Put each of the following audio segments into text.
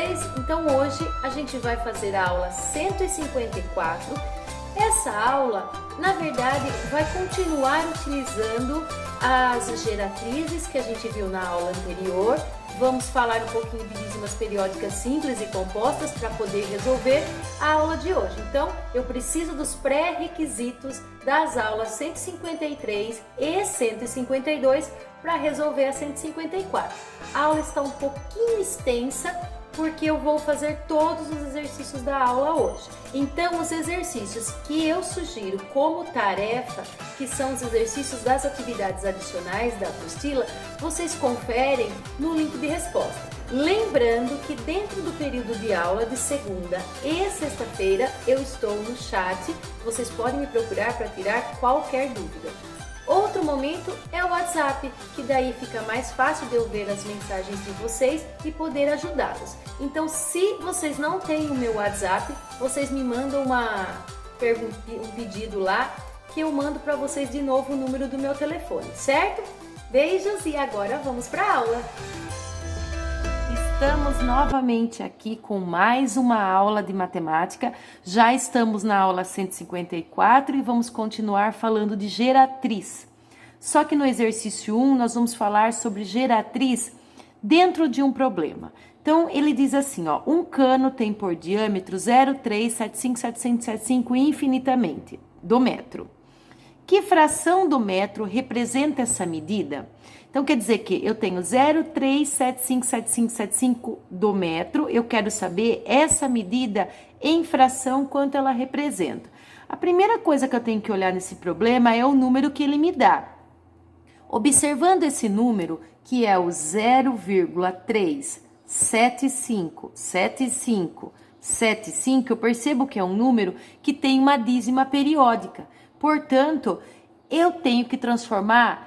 vocês? Então hoje a gente vai fazer a aula 154. Essa aula, na verdade, vai continuar utilizando as geratrizes que a gente viu na aula anterior. Vamos falar um pouquinho de dízimas periódicas simples e compostas para poder resolver a aula de hoje. Então, eu preciso dos pré-requisitos das aulas 153 e 152 para resolver a 154. A aula está um pouquinho extensa porque eu vou fazer todos os exercícios da aula hoje. Então, os exercícios que eu sugiro como tarefa, que são os exercícios das atividades adicionais da apostila, vocês conferem no link de resposta. Lembrando que dentro do período de aula de segunda e sexta-feira eu estou no chat, vocês podem me procurar para tirar qualquer dúvida. Outro momento é o WhatsApp, que daí fica mais fácil de eu ver as mensagens de vocês e poder ajudá-los. Então, se vocês não têm o meu WhatsApp, vocês me mandam um pedido lá, que eu mando para vocês de novo o número do meu telefone, certo? Beijos e agora vamos para a aula! Estamos novamente aqui com mais uma aula de matemática. Já estamos na aula 154 e vamos continuar falando de geratriz. Só que no exercício 1 nós vamos falar sobre geratriz dentro de um problema. Então ele diz assim, ó, um cano tem por diâmetro 0,375,775 infinitamente do metro. Que fração do metro representa essa medida? Então, quer dizer que eu tenho 0,3757575 do metro, eu quero saber essa medida em fração, quanto ela representa. A primeira coisa que eu tenho que olhar nesse problema é o número que ele me dá. Observando esse número, que é o 0,3757575, eu percebo que é um número que tem uma dízima periódica. Portanto, eu tenho que transformar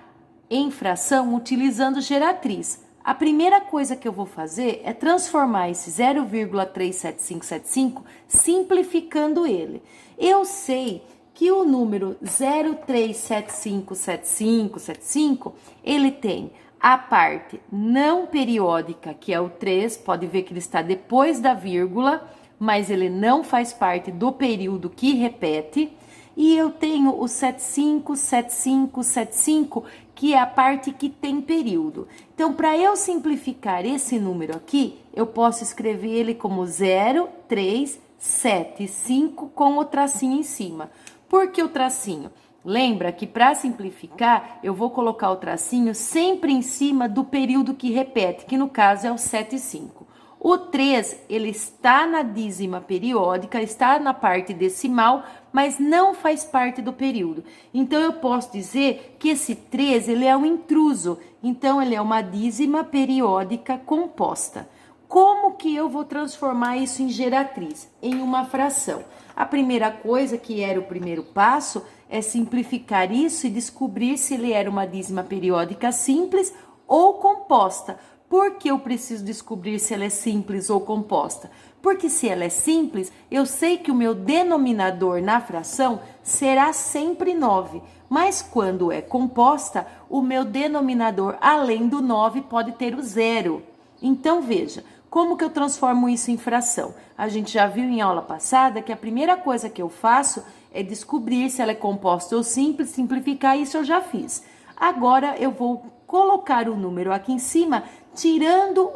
em fração utilizando geratriz. A primeira coisa que eu vou fazer é transformar esse 0,37575 simplificando ele. Eu sei que o número 0,3757575 ele tem a parte não periódica, que é o 3, pode ver que ele está depois da vírgula, mas ele não faz parte do período que repete. E eu tenho o 757575, que é a parte que tem período. Então, para eu simplificar esse número aqui, eu posso escrever ele como 0,375 com o tracinho em cima. Por que o tracinho? Lembra que para simplificar, eu vou colocar o tracinho sempre em cima do período que repete, que no caso é o 75. O 3, ele está na dízima periódica, está na parte decimal, mas não faz parte do período. Então, eu posso dizer que esse 3, ele é um intruso. Então, ele é uma dízima periódica composta. Como que eu vou transformar isso em geratriz? Em uma fração. A primeira coisa, que era o primeiro passo, é simplificar isso e descobrir se ele era uma dízima periódica simples ou composta. Por que eu preciso descobrir se ela é simples ou composta? Porque se ela é simples, eu sei que o meu denominador na fração será sempre 9. Mas quando é composta, o meu denominador, além do 9, pode ter o 0. Então, veja, como que eu transformo isso em fração? A gente já viu em aula passada que a primeira coisa que eu faço é descobrir se ela é composta ou simples, simplificar, isso eu já fiz. Agora eu vou colocar o número aqui em cima, tirando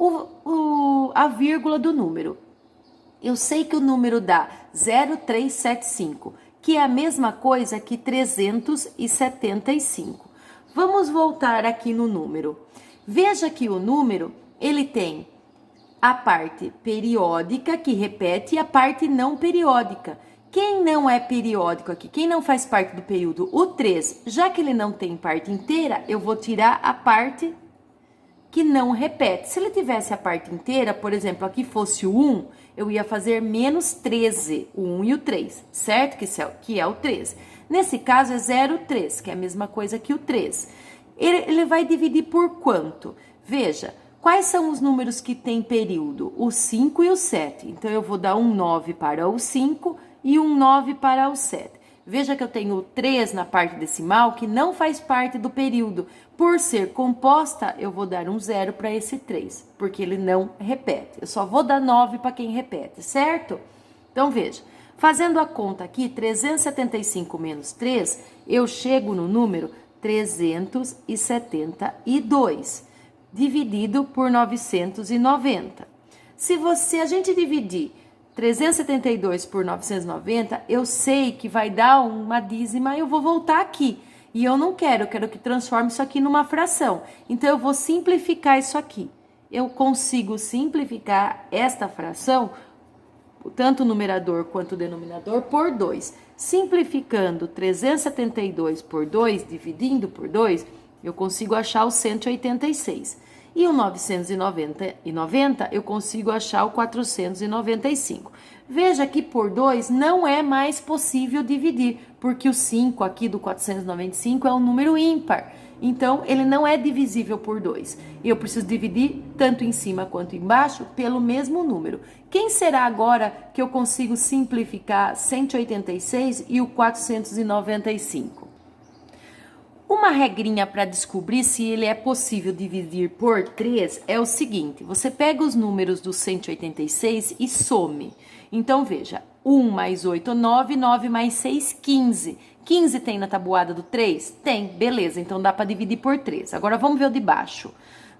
a vírgula do número. Eu sei que o número dá 0,375, que é a mesma coisa que 375. Vamos voltar aqui no número. Veja que o número, ele tem a parte periódica, que repete, e a parte não periódica. Quem não é periódico aqui? Quem não faz parte do período? O 3. Já que ele não tem parte inteira, eu vou tirar a parte que não repete. Se ele tivesse a parte inteira, por exemplo, aqui fosse o 1, eu ia fazer menos 13, o 1 e o 3, certo? Que é o 13. Nesse caso é 0,3, que é a mesma coisa que o 3. Ele vai dividir por quanto? Veja, quais são os números que têm período? O 5 e o 7. Então, eu vou dar um 9 para o 5 e um 9 para o 7. Veja que eu tenho o 3 na parte decimal, que não faz parte do período. Por ser composta, eu vou dar um 0 para esse 3, porque ele não repete. Eu só vou dar 9 para quem repete, certo? Então, veja, fazendo a conta aqui, 375 menos 3, eu chego no número 372, dividido por 990. Se a gente dividir 372 por 990, eu sei que vai dar uma dízima e eu vou voltar aqui. E eu não quero, eu quero que transforme isso aqui numa fração. Então, eu vou simplificar isso aqui. Eu consigo simplificar esta fração, tanto o numerador quanto o denominador, por 2. Simplificando 372 por 2, dividindo por 2, eu consigo achar o 186. E o 990 eu consigo achar o 495. Veja que por 2 não é mais possível dividir, porque o 5 aqui do 495 é um número ímpar. Então, ele não é divisível por 2. Eu preciso dividir tanto em cima quanto embaixo pelo mesmo número. Quem será agora que eu consigo simplificar 186 e o 495? Uma regrinha para descobrir se ele é possível dividir por 3 é o seguinte: você pega os números do 186 e some. Então, veja, 1 mais 8, 9, 9 mais 6, 15. 15 tem na tabuada do 3? Tem, beleza, então dá para dividir por 3. Agora, vamos ver o de baixo.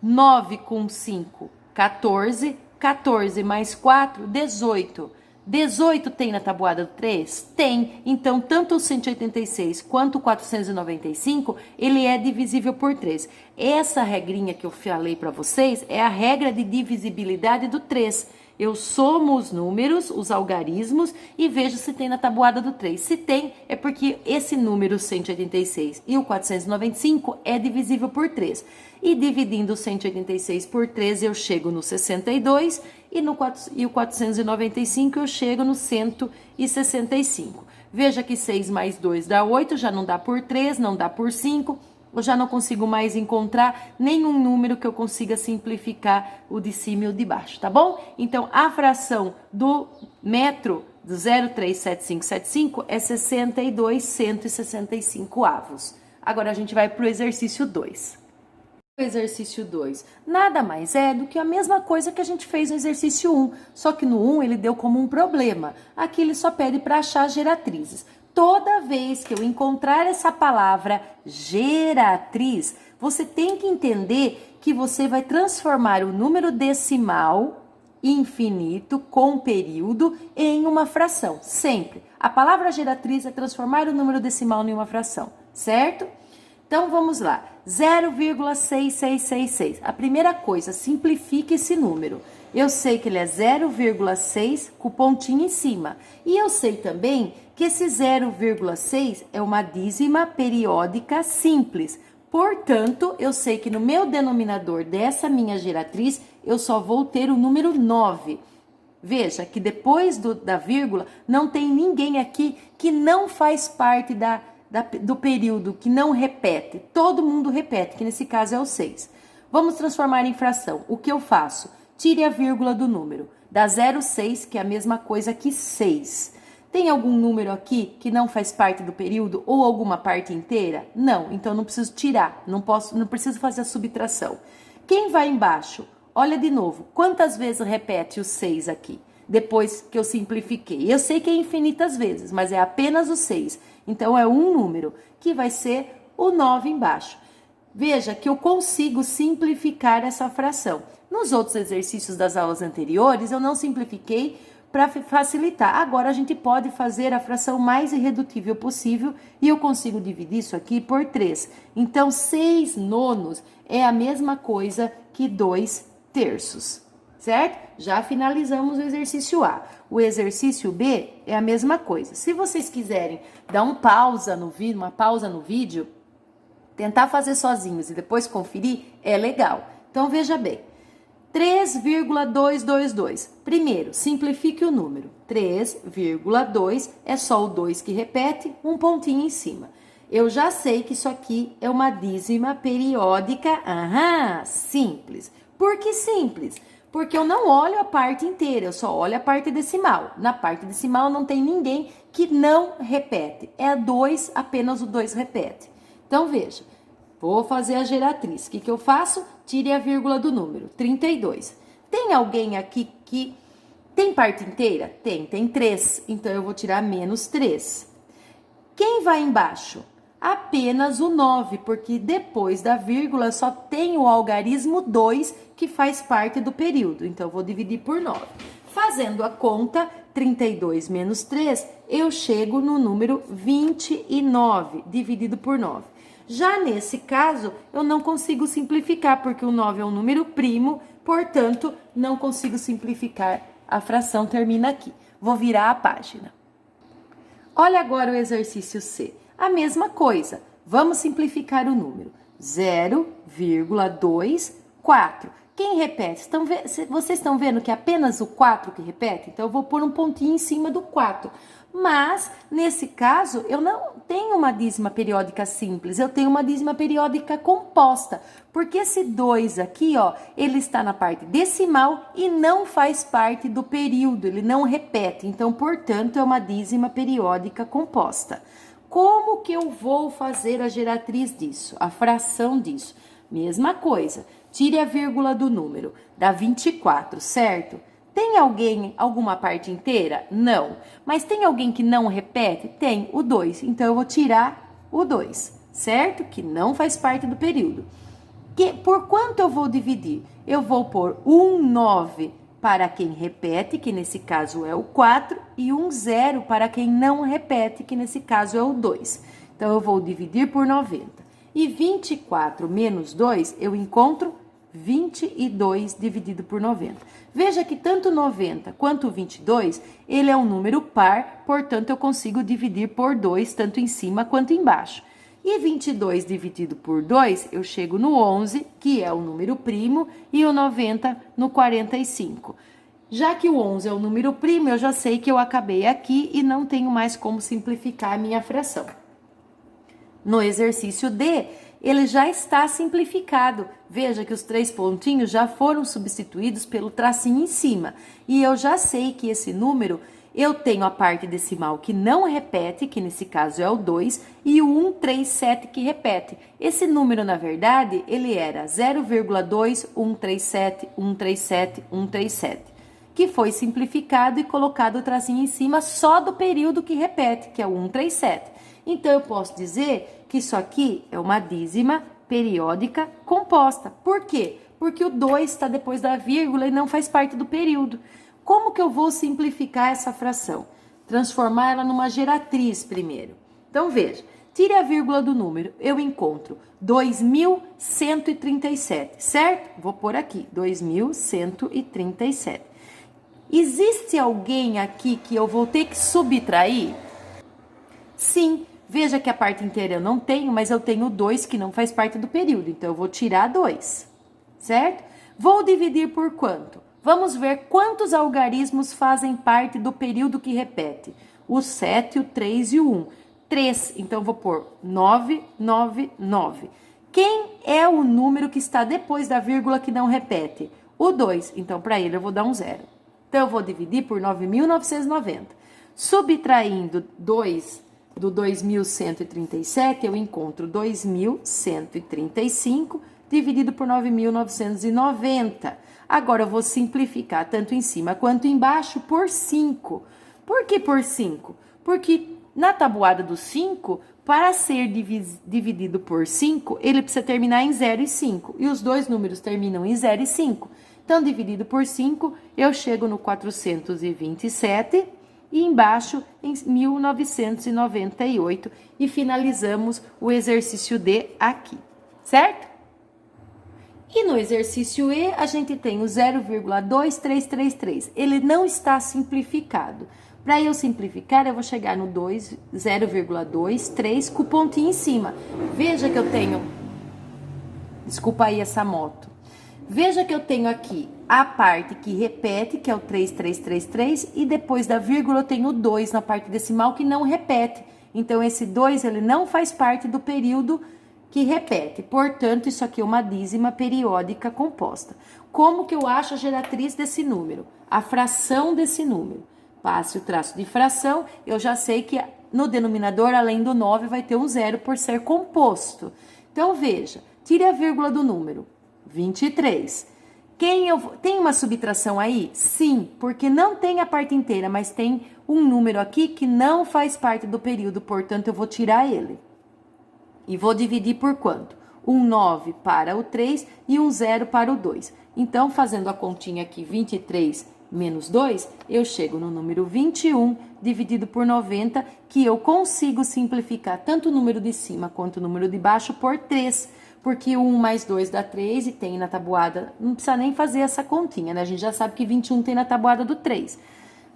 9 com 5, 14. 14 mais 4, 18. 18 tem na tabuada do 3? Tem. Então, tanto o 186 quanto o 495, ele é divisível por 3. Essa regrinha que eu falei para vocês é a regra de divisibilidade do 3. Eu somo os números, os algarismos, e vejo se tem na tabuada do 3. Se tem, é porque esse número 186 e o 495 é divisível por 3. E dividindo o 186 por 3, eu chego no 62, e o 495 eu chego no 165. Veja que 6 mais 2 dá 8, já não dá por 3, não dá por 5. Eu já não consigo mais encontrar nenhum número que eu consiga simplificar o de cima e o de baixo, tá bom? Então, a fração do metro do 0,37575 é 62 avos. Agora, a gente vai para o exercício 2. O exercício 2 nada mais é do que a mesma coisa que a gente fez no exercício 1, só que no 1 ele deu como um problema. Aqui ele só pede para achar geratrizes. Toda vez que eu encontrar essa palavra geratriz, você tem que entender que você vai transformar o número decimal infinito com período em uma fração, sempre. A palavra geratriz é transformar o número decimal em uma fração, certo? Então, vamos lá. 0,6666. A primeira coisa, simplifique esse número. Eu sei que ele é 0,6 com pontinho em cima. E eu sei também que esse 0,6 é uma dízima periódica simples. Portanto, eu sei que no meu denominador dessa minha geratriz, eu só vou ter o número 9. Veja que depois da vírgula, não tem ninguém aqui que não faz parte do período, que não repete. Todo mundo repete, que nesse caso é o 6. Vamos transformar em fração. O que eu faço? Tire a vírgula do número. Dá 0,6, que é a mesma coisa que 6. Tem algum número aqui que não faz parte do período ou alguma parte inteira? Não, então não preciso tirar, não preciso fazer a subtração. Quem vai embaixo? Olha de novo, quantas vezes repete o 6 aqui? Depois que eu simplifiquei. Eu sei que é infinitas vezes, mas é apenas o 6. Então, é um número, que vai ser o 9 embaixo. Veja que eu consigo simplificar essa fração. Nos outros exercícios das aulas anteriores, eu não simplifiquei para facilitar. Agora, a gente pode fazer a fração mais irredutível possível e eu consigo dividir isso aqui por 3. Então, 6 nonos é a mesma coisa que 2 terços, certo? Já finalizamos o exercício A. O exercício B é a mesma coisa. Se vocês quiserem dar uma pausa no vídeo, tentar fazer sozinhos e depois conferir, é legal. Então, veja bem. 3,222. Primeiro, simplifique o número. 3,2 é só o 2 que repete, um pontinho em cima. Eu já sei que isso aqui é uma dízima periódica, simples. Por que simples? Porque eu não olho a parte inteira, eu só olho a parte decimal. Na parte decimal não tem ninguém que não repete. É 2, apenas o 2 repete. Então, veja, vou fazer a geratriz. O que eu faço? Tire a vírgula do número, 32. Tem alguém aqui que tem parte inteira? Tem 3. Então, eu vou tirar menos 3. Quem vai embaixo? Apenas o 9, porque depois da vírgula só tem o algarismo 2 que faz parte do período. Então, eu vou dividir por 9. Fazendo a conta, 32 menos 3, eu chego no número 29, dividido por 9. Já nesse caso, eu não consigo simplificar, porque o 9 é um número primo, portanto, não consigo simplificar. A fração termina aqui. Vou virar a página. Olha agora o exercício C. A mesma coisa. Vamos simplificar o número. 0,24. Quem repete? Vocês estão vendo que é apenas o 4 que repete? Então, eu vou pôr um pontinho em cima do 4. Mas, nesse caso, eu não tenho uma dízima periódica simples, eu tenho uma dízima periódica composta. Porque esse 2 aqui, ó, ele está na parte decimal e não faz parte do período, ele não repete. Então, portanto, é uma dízima periódica composta. Como que eu vou fazer a geratriz disso, a fração disso? Mesma coisa, tire a vírgula do número, dá 24, certo? Tem alguém, alguma parte inteira? Não. Mas tem alguém que não repete? Tem, o 2. Então, eu vou tirar o 2, certo? Que não faz parte do período. Por quanto eu vou dividir? Eu vou pôr 9 para quem repete, que nesse caso é o 4, e 0 para quem não repete, que nesse caso é o 2. Então, eu vou dividir por 90. E 24 menos 2, eu encontro 22 dividido por 90. Veja que tanto 90 quanto 22, ele é um número par, portanto, eu consigo dividir por 2, tanto em cima quanto embaixo. E 22 dividido por 2, eu chego no 11, que é o número primo, e o 90 no 45. Já que o 11 é o número primo, eu já sei que eu acabei aqui e não tenho mais como simplificar a minha fração. No exercício D, ele já está simplificado. Veja que os 3 pontinhos já foram substituídos pelo tracinho em cima. E eu já sei que esse número, eu tenho a parte decimal que não repete, que nesse caso é o 2, e o 137 que repete. Esse número, na verdade, ele era 0,2137, 137, 137, que foi simplificado e colocado o tracinho em cima só do período que repete, que é o 137. Então, eu posso dizer que isso aqui é uma dízima periódica composta. Por quê? Porque o 2 está depois da vírgula e não faz parte do período. Como que eu vou simplificar essa fração? Transformar ela numa geratriz primeiro. Então, veja, tire a vírgula do número, eu encontro 2.137, certo? Vou pôr aqui, 2.137. Existe alguém aqui que eu vou ter que subtrair? Sim. Veja que a parte inteira eu não tenho, mas eu tenho 2 que não faz parte do período. Então, eu vou tirar 2, certo? Vou dividir por quanto? Vamos ver quantos algarismos fazem parte do período que repete. O 7, o 3 e o 1. 3, então eu vou pôr 9, 9, 9. Quem é o número que está depois da vírgula que não repete? O 2, então para ele eu vou dar um 0. Então, eu vou dividir por 9.990. Subtraindo 2 do 2.137, eu encontro 2.135 dividido por 9.990. Agora, eu vou simplificar tanto em cima quanto embaixo por 5. Por que por 5? Porque na tabuada do 5, para ser dividido por 5, ele precisa terminar em 0 e 5. E os dois números terminam em 0 e 5. Então, dividido por 5, eu chego no 427 e embaixo em 1998 e finalizamos o exercício D aqui, certo? E no exercício E, a gente tem o 0,2333. Ele não está simplificado. Para eu simplificar, eu vou chegar no 0,23 com o pontinho em cima. Veja que eu tenho... Desculpa aí essa moto. Veja que eu tenho aqui a parte que repete, que é o 3333, e depois da vírgula eu tenho o 2 na parte decimal que não repete. Então, esse 2, ele não faz parte do período que repete. Portanto, isso aqui é uma dízima periódica composta. Como que eu acho a geratriz desse número? A fração desse número. Passe o traço de fração, eu já sei que no denominador, além do 9, vai ter um zero por ser composto. Então, veja, tire a vírgula do número, 23. Tem uma subtração aí? Sim, porque não tem a parte inteira, mas tem um número aqui que não faz parte do período, portanto, eu vou tirar ele. E vou dividir por quanto? Um 9 para o 3 e um 0 para o 2. Então, fazendo a continha aqui, 23 menos 2, eu chego no número 21 dividido por 90, que eu consigo simplificar tanto o número de cima quanto o número de baixo por 3, porque 1 mais 2 dá 3 e tem na tabuada, não precisa nem fazer essa continha, né? A gente já sabe que 21 tem na tabuada do 3.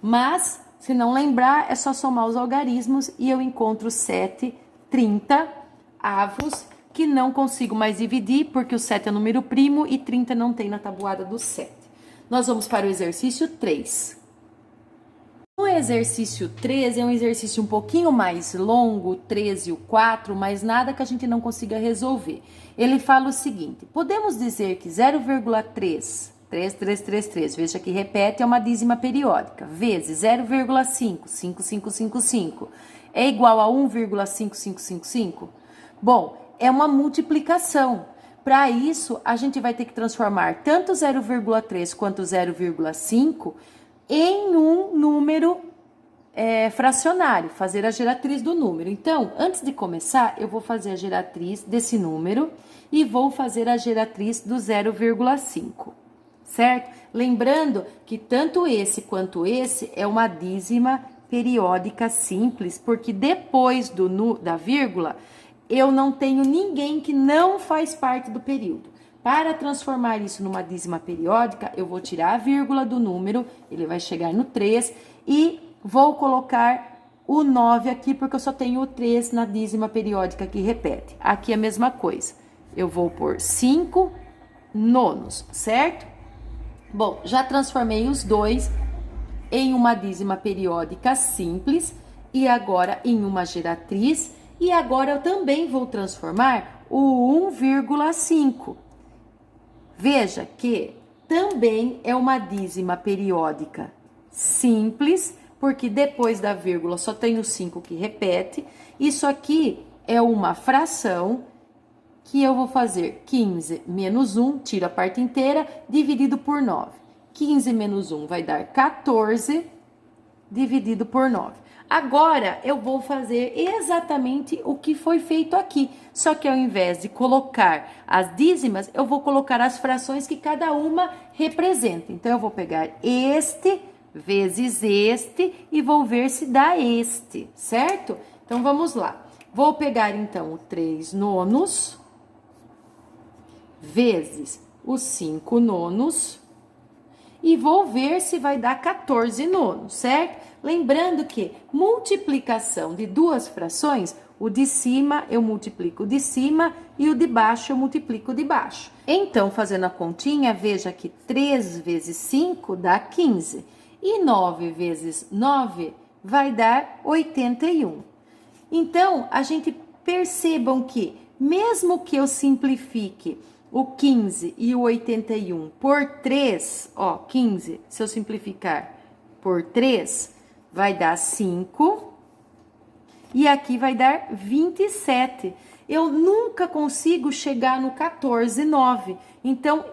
Mas, se não lembrar, é só somar os algarismos e eu encontro 7, 30 avos, que não consigo mais dividir, porque o 7 é número primo e 30 não tem na tabuada do 7. Nós vamos para o exercício 3. O exercício 3 é um exercício um pouquinho mais longo, 13 e o 4, mas nada que a gente não consiga resolver. Ele fala o seguinte, podemos dizer que 0,3, veja que repete, é uma dízima periódica, vezes 0,5, 5555, é igual a 1,5555? Bom, é uma multiplicação. Para isso, a gente vai ter que transformar tanto 0,3 quanto 0,5 em um número fracionário, fazer a geratriz do número. Então, antes de começar, eu vou fazer a geratriz desse número e vou fazer a geratriz do 0,5, certo? Lembrando que tanto esse quanto esse é uma dízima periódica simples, porque depois da vírgula, eu não tenho ninguém que não faz parte do período. Para transformar isso numa dízima periódica, eu vou tirar a vírgula do número, ele vai chegar no 3, e vou colocar o 9 aqui, porque eu só tenho o 3 na dízima periódica que repete. Aqui é a mesma coisa. Eu vou pôr 5 nonos, certo? Bom, já transformei os dois em uma dízima periódica simples, e agora em uma geratriz. E agora eu também vou transformar o 1,5. Veja que também é uma dízima periódica simples, porque depois da vírgula só tem o 5 que repete. Isso aqui é uma fração que eu vou fazer 15 menos 1, tiro a parte inteira, dividido por 9. 15 menos 1 vai dar 14, dividido por 9. Agora, eu vou fazer exatamente o que foi feito aqui, só que ao invés de colocar as dízimas, eu vou colocar as frações que cada uma representa. Então, eu vou pegar este vezes este e vou ver se dá este, certo? Então, vamos lá. Vou pegar, então, o 3 nonos vezes os 5 nonos e vou ver se vai dar 14 nonos, certo? Lembrando que multiplicação de duas frações, o de cima eu multiplico o de cima e o de baixo eu multiplico o de baixo. Então, fazendo a continha, veja que 3 vezes 5 dá 15 e 9 vezes 9 vai dar 81. Então, a gente percebam que, mesmo que eu simplifique o 15 e o 81 por 3, ó, 15, se eu simplificar por 3, vai dar 5, e aqui vai dar 27. Eu nunca consigo chegar no 14, 9. Então,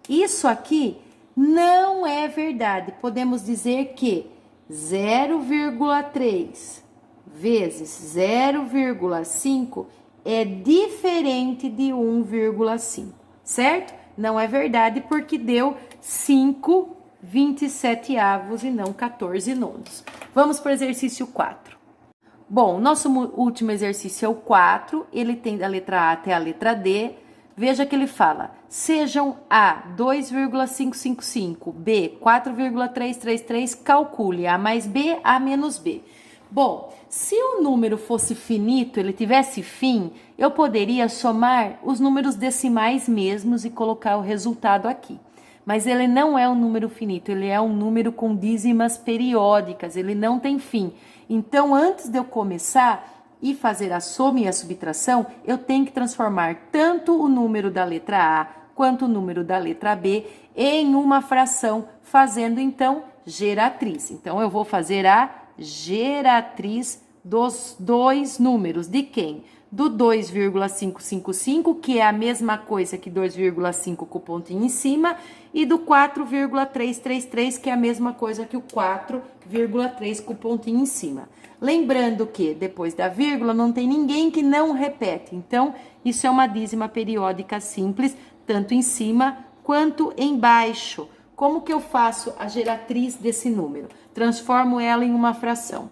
isso aqui não é verdade. Podemos dizer que 0,3 vezes 0,5 é diferente de 1,5, certo? Não é verdade, porque deu 5 27 avos e não 14 nonos. Vamos para o exercício 4. Bom, nosso último exercício é o 4, ele tem da letra A até a letra D. Veja que ele fala, sejam A 2,555, B 4,333, calcule A mais B, A menos B. Bom, se o número fosse finito, ele tivesse fim, eu poderia somar os números decimais mesmos e colocar o resultado aqui. Mas ele não é um número finito, ele é um número com dízimas periódicas, ele não tem fim. Então, antes de eu começar, e fazer a soma e a subtração, eu tenho que transformar tanto o número da letra A quanto o número da letra B em uma fração, fazendo então geratriz. Então, eu vou fazer a geratriz dos dois números. De quem? Do 2,555, que é a mesma coisa que 2,5 com o pontinho em cima, e do 4,333, que é a mesma coisa que o 4,3 com o pontinho em cima. Lembrando que depois da vírgula não tem ninguém que não repete. Então, isso é uma dízima periódica simples, tanto em cima quanto embaixo. Como que eu faço a geratriz desse número? Transformo ela em uma fração.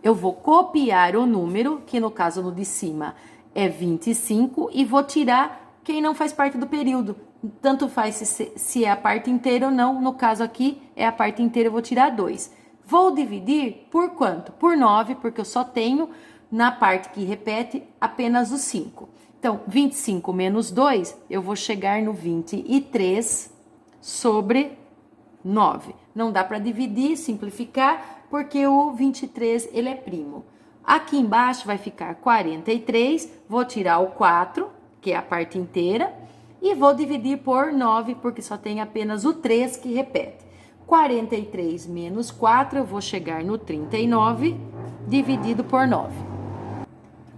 Eu vou copiar o número, que no caso no de cima é 25, e vou tirar quem não faz parte do período. Tanto faz se é a parte inteira ou não. No caso aqui é a parte inteira, eu vou tirar 2. Vou dividir por quanto? Por 9, porque eu só tenho na parte que repete apenas o 5. Então, 25 menos 2, eu vou chegar no 23 sobre 9. Não dá para dividir, simplificar, porque o 23, ele é primo. Aqui embaixo vai ficar 43, vou tirar o 4, que é a parte inteira, e vou dividir por 9, porque só tem apenas o 3 que repete. 43 menos 4, eu vou chegar no 39, dividido por 9.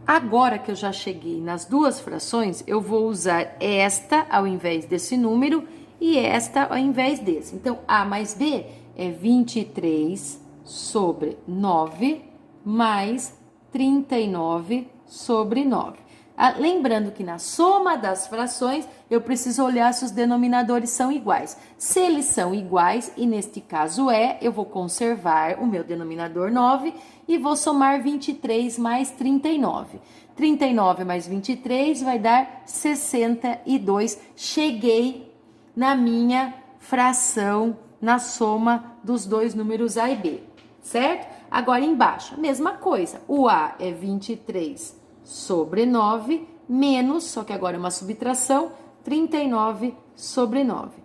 Agora que eu já cheguei nas duas frações, eu vou usar esta ao invés desse número e esta ao invés desse. Então, A mais B é 23 sobre 9 mais 39 sobre 9. Lembrando que na soma das frações, eu preciso olhar se os denominadores são iguais. Se eles são iguais, e neste caso eu vou conservar o meu denominador 9 e vou somar 23 mais 39. 39 mais 23 vai dar 62. Cheguei na minha fração, na soma dos dois números A e B, certo? Agora embaixo, mesma coisa. O A é 23 sobre 9, menos, só que agora é uma subtração, 39 sobre 9.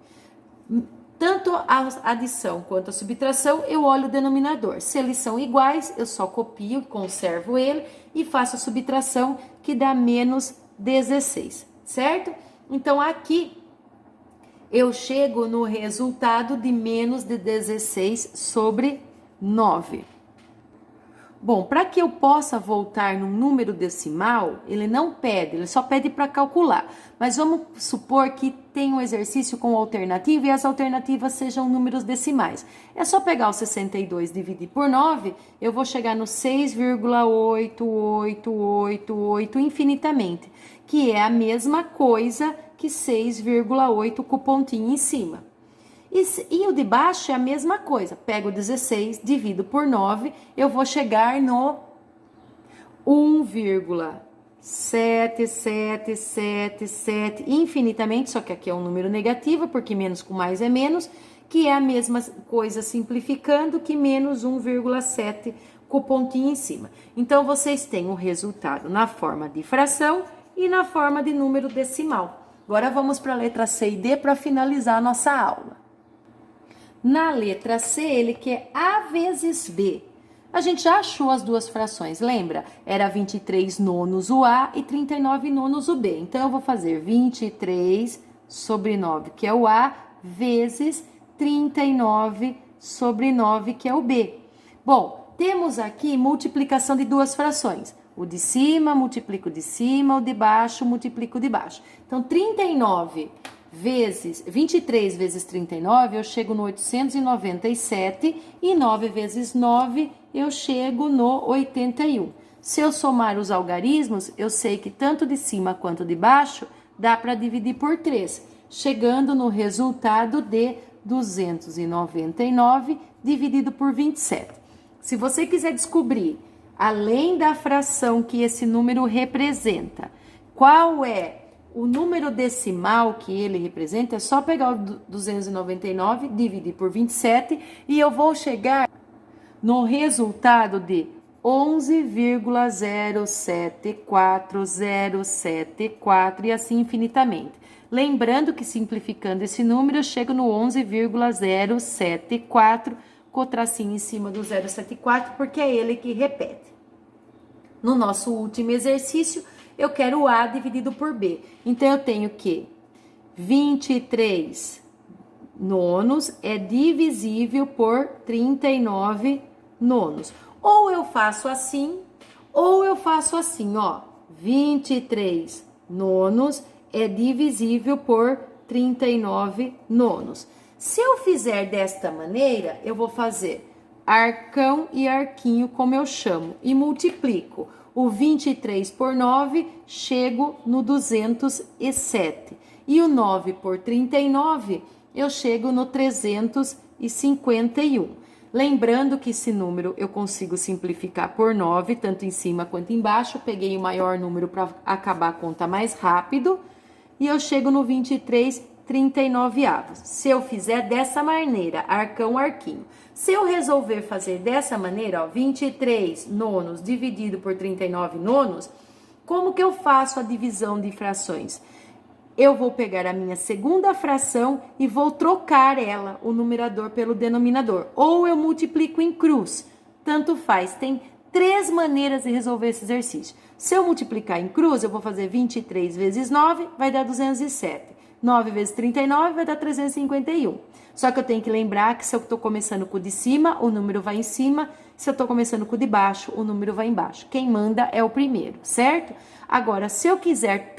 Tanto a adição quanto a subtração, eu olho o denominador. Se eles são iguais, eu só copio, conservo ele e faço a subtração, que dá menos 16, certo? Então, aqui eu chego no resultado de menos de 16 sobre 9. Bom, para que eu possa voltar num número decimal, ele não pede, ele só pede para calcular. Mas vamos supor que tem um exercício com alternativa e as alternativas sejam números decimais. É só pegar o 62 e dividir por 9, eu vou chegar no 6,8888 infinitamente, que é a mesma coisa que 6,8 com o pontinho em cima. E o de baixo é a mesma coisa. Pego 16, divido por 9, eu vou chegar no 1,7777 infinitamente, só que aqui é um número negativo, porque menos com mais é menos, que é a mesma coisa simplificando que menos 1,7 com o pontinho em cima. Então, vocês têm o resultado na forma de fração e na forma de número decimal. Agora, vamos para a letra C e D para finalizar a nossa aula. Na letra C, ele quer A vezes B. A gente já achou as duas frações, lembra? Era 23 nonos o A e 39 nonos o B. Então, eu vou fazer 23 sobre 9, que é o A, vezes 39 sobre 9, que é o B. Bom, temos aqui multiplicação de duas frações. O de cima, multiplico de cima, o de baixo, multiplico de baixo. Então, 23 vezes 39, eu chego no 897, e 9 vezes 9, eu chego no 81. Se eu somar os algarismos, eu sei que tanto de cima quanto de baixo, dá para dividir por 3, chegando no resultado de 299 dividido por 27. Se você quiser descobrir, além da fração que esse número representa, qual é o número decimal que ele representa, é só pegar o 299, dividir por 27, e eu vou chegar no resultado de 11,074074 e assim infinitamente. Lembrando que simplificando esse número, eu chego no 11,074 com o tracinho em cima do 074, porque é ele que repete. No nosso último exercício, eu quero o A dividido por B. Então, eu tenho que 23 nonos é divisível por 39 nonos. Ou eu faço assim, ó. 23 nonos é divisível por 39 nonos. Se eu fizer desta maneira, eu vou fazer arcão e arquinho, como eu chamo, e multiplico. O 23 por 9, chego no 207. E o 9 por 39, eu chego no 351. Lembrando que esse número eu consigo simplificar por 9, tanto em cima quanto embaixo. Peguei o maior número para acabar a conta mais rápido. E eu chego no 23, 39 avos. Se eu fizer dessa maneira, arcão, arquinho. Se eu resolver fazer dessa maneira, ó, 23 nonos dividido por 39 nonos, como que eu faço a divisão de frações? Eu vou pegar a minha segunda fração e vou trocar ela, o numerador pelo denominador. Ou eu multiplico em cruz, tanto faz. Tem 3 maneiras de resolver esse exercício. Se eu multiplicar em cruz, eu vou fazer 23 vezes 9, vai dar 207. 9 vezes 39 vai dar 351. Só que eu tenho que lembrar que se eu estou começando com o de cima, o número vai em cima. Se eu estou começando com o de baixo, o número vai embaixo. Quem manda é o primeiro, certo? Agora, se eu quiser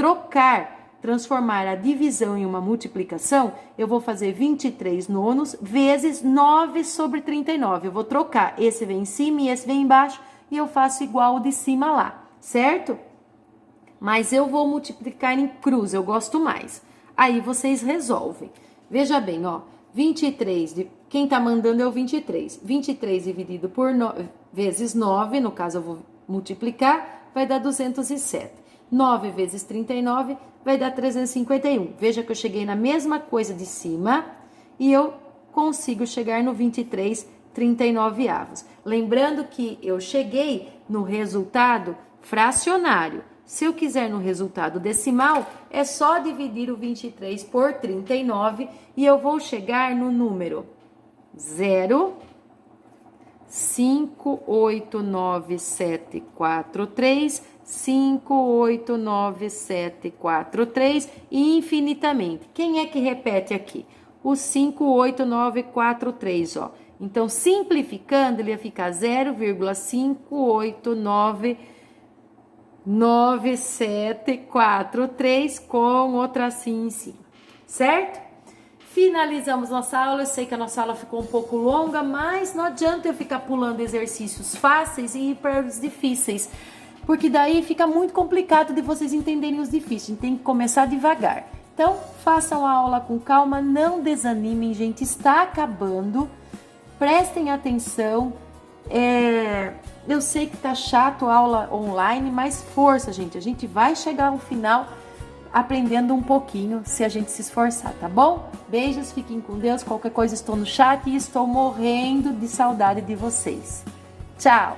transformar a divisão em uma multiplicação, eu vou fazer 23 nonos vezes 9 sobre 39. Eu vou trocar, esse vem em cima e esse vem embaixo, e eu faço igual o de cima lá, certo? Mas eu vou multiplicar em cruz, eu gosto mais. Aí vocês resolvem. Veja bem, ó, 23, quem tá mandando é o 23. 23 dividido por vezes 9, no caso eu vou multiplicar, vai dar 207. 9 vezes 39 vai dar 351. Veja que eu cheguei na mesma coisa de cima e eu consigo chegar no 23, 39 avos. Lembrando que eu cheguei no resultado fracionário. Se eu quiser no resultado decimal, é só dividir o 23 por 39 e eu vou chegar no número 0,589743, 589743 e infinitamente. Quem é que repete aqui? O 58943, ó. Então, simplificando, ele ia ficar 0,5899743 com o tracinho em cima, certo? Finalizamos nossa aula. Eu sei que a nossa aula ficou um pouco longa, mas não adianta eu ficar pulando exercícios fáceis e ir para os difíceis, porque daí fica muito complicado de vocês entenderem os difíceis. A gente tem que começar devagar. Então, façam a aula com calma, não desanimem, gente, está acabando. Prestem atenção. Eu sei que tá chato a aula online, mas força, gente. A gente vai chegar ao final aprendendo um pouquinho se a gente se esforçar, tá bom? Beijos, fiquem com Deus. Qualquer coisa estou no chat e estou morrendo de saudade de vocês. Tchau!